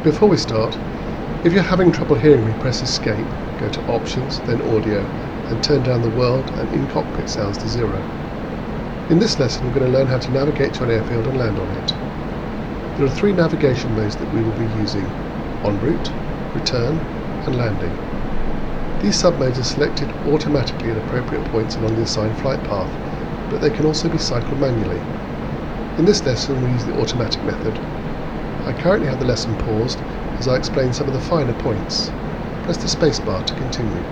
Before we start, if you're having trouble hearing me, press Escape, go to Options, then Audio, and turn down the World and In-Cockpit sounds to 0. In this lesson we're going to learn how to navigate to an airfield and land on it. There are 3 navigation modes that we will be using: en route, return, and landing. These sub-modes are selected automatically at appropriate points along the assigned flight path, but they can also be cycled manually. In this lesson we'll use the automatic method. I currently have the lesson paused as I explain some of the finer points. Press the spacebar to continue.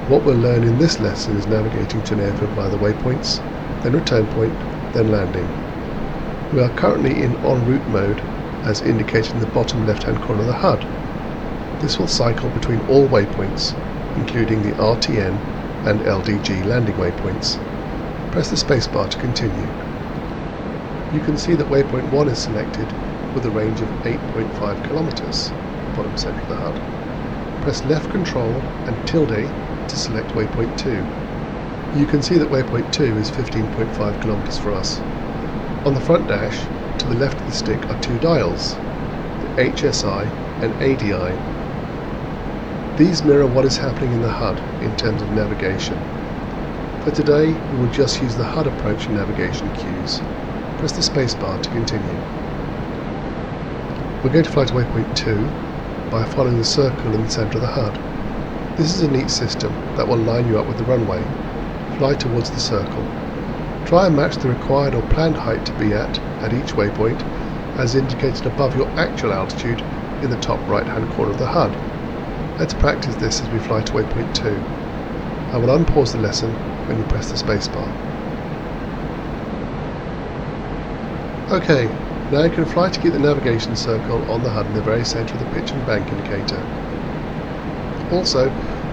What we'll learn in this lesson is navigating to an airfield via the waypoints, then return point, then landing. We are currently in en route mode as indicated in the bottom left hand corner of the HUD. This will cycle between all waypoints, including the RTN and LDG landing waypoints. Press the spacebar to continue. You can see that waypoint 1 is selected with a range of 8.5 kilometers, bottom center of the HUD. Press left control and tilde to select waypoint 2. You can see that waypoint 2 is 15.5 kilometers for us. On the front dash, to the left of the stick are 2 dials, the HSI and ADI. These mirror what is happening in the HUD in terms of navigation. For today, we will just use the HUD approach and navigation cues. Press the spacebar to continue. We're going to fly to waypoint 2 by following the circle in the centre of the HUD. This is a neat system that will line you up with the runway. Fly towards the circle. Try and match the required or planned height to be at each waypoint as indicated above your actual altitude in the top right hand corner of the HUD. Let's practice this as we fly to waypoint 2. I will unpause the lesson when you press the spacebar. OK, now you can fly to keep the navigation circle on the HUD in the very centre of the pitch and bank indicator. Also,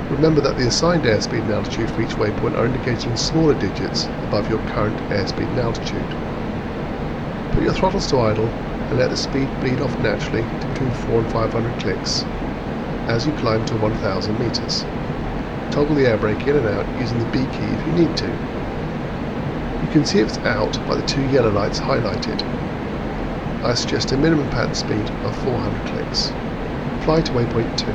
remember that the assigned airspeed and altitude for each waypoint are indicated in smaller digits above your current airspeed and altitude. Put your throttles to idle and let the speed bleed off naturally to between 400 and 500 clicks as you climb to 1000 meters. Toggle the air brake in and out using the B key if you need to. You can see it's out by the 2 yellow lights highlighted. I suggest a minimum pattern speed of 400 clicks. Fly to waypoint 2.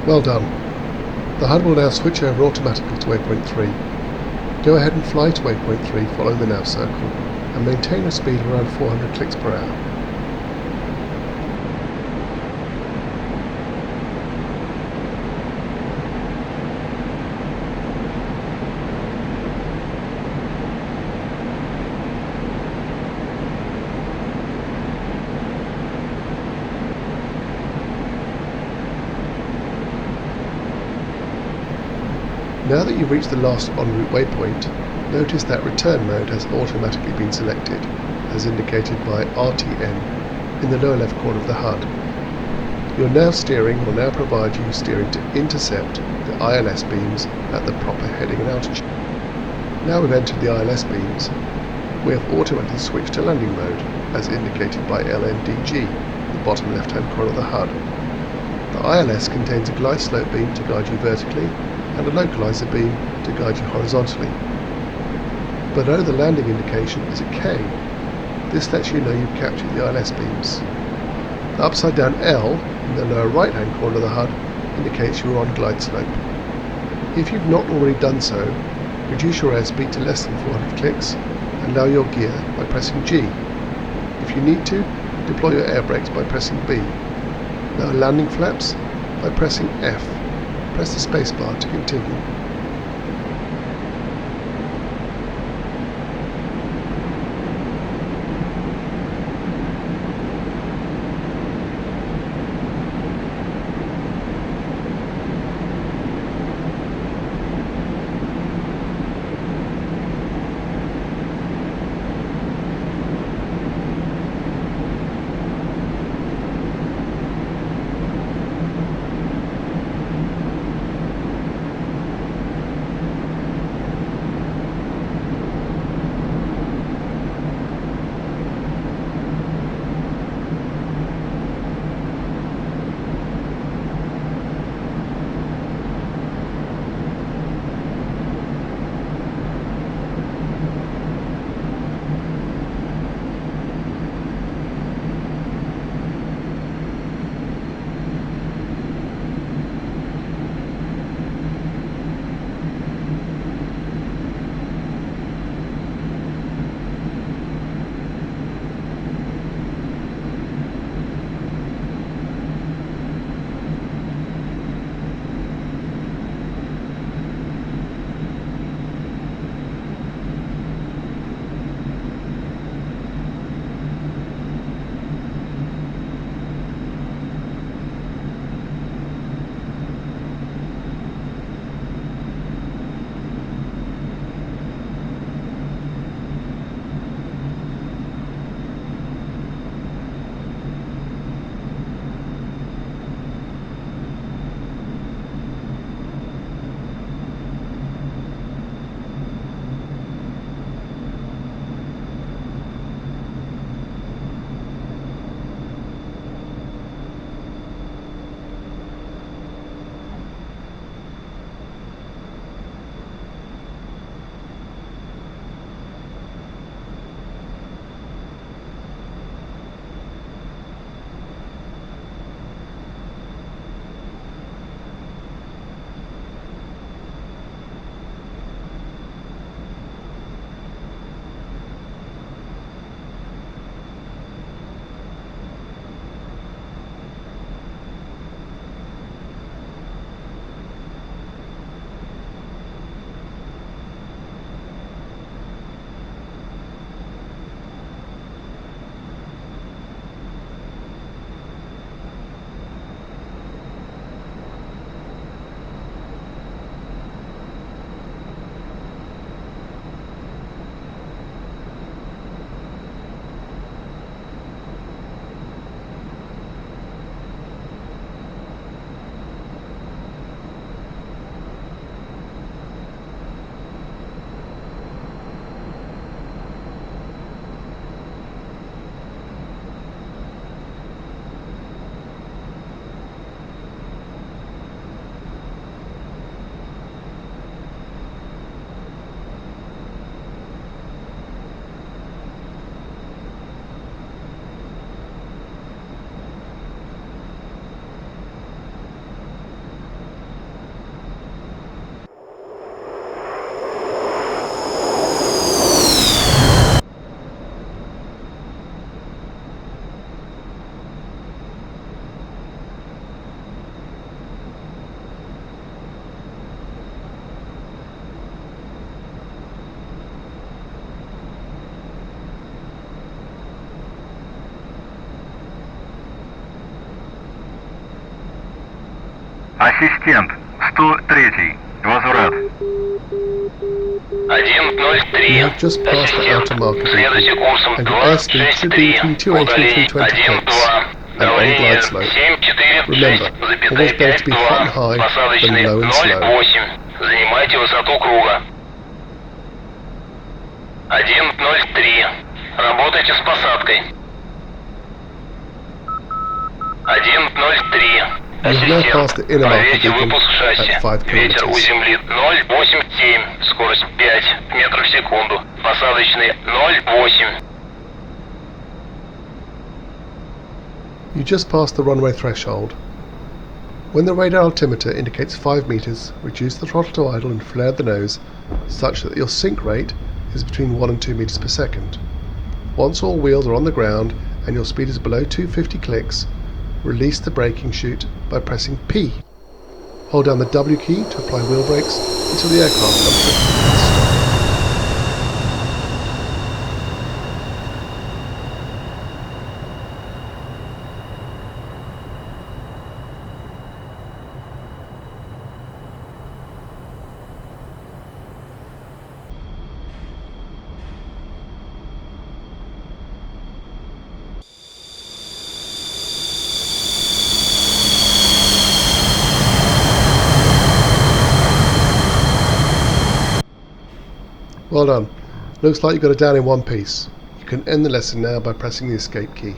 Well done. The HUD will now switch over automatically to waypoint 3. Go ahead and fly to waypoint 3 following the nav circle and maintain a speed of around 400 clicks per hour. Now that you've reached the last en route waypoint, notice that return mode has automatically been selected, as indicated by RTN in the lower left corner of the HUD. Your nav steering will now provide you steering to intercept the ILS beams at the proper heading and altitude. Now we've entered the ILS beams, we have automatically switched to landing mode, as indicated by LNDG, the bottom left hand corner of the HUD. The ILS contains a glide slope beam to guide you vertically, and a localizer beam to guide you horizontally. Below the landing indication is a K. This lets you know you've captured the ILS beams. The upside down L in the lower right hand corner of the HUD indicates you are on glide slope. If you've not already done so, reduce your airspeed to less than 400 clicks and lower your gear by pressing G. If you need to, deploy your air brakes by pressing B. Lower landing flaps by pressing F. Press the spacebar to continue. Ассистент, 103. Возврат. 103. You have just passed the outer marker Следуйте beacon, курсом and your airspeed should be 263. between 280 and 320 clicks, and on glide slope. Remember, always better to be hot and high than Посадочный low and slow. 08. Занимайте высоту круга. 103. Работайте с посадкой. 103. You have now passed the inner marker Проверьте beacon выпуск шасси. at 5 Ветер у kilometers. земли 0,87. Скорость 5 метров в секунду. Посадочный 0,8. You just passed the runway threshold. When the radar altimeter indicates 5 meters, reduce the throttle to idle and flare the nose such that your sink rate is between 1 and 2 meters per second. Once all wheels are on the ground and your speed is below 250 clicks, release the braking chute by pressing P. Hold down the W key to apply wheel brakes until the aircraft comes to a stop. Well done. Looks like you got it down in one piece. You can end the lesson now by pressing the escape key.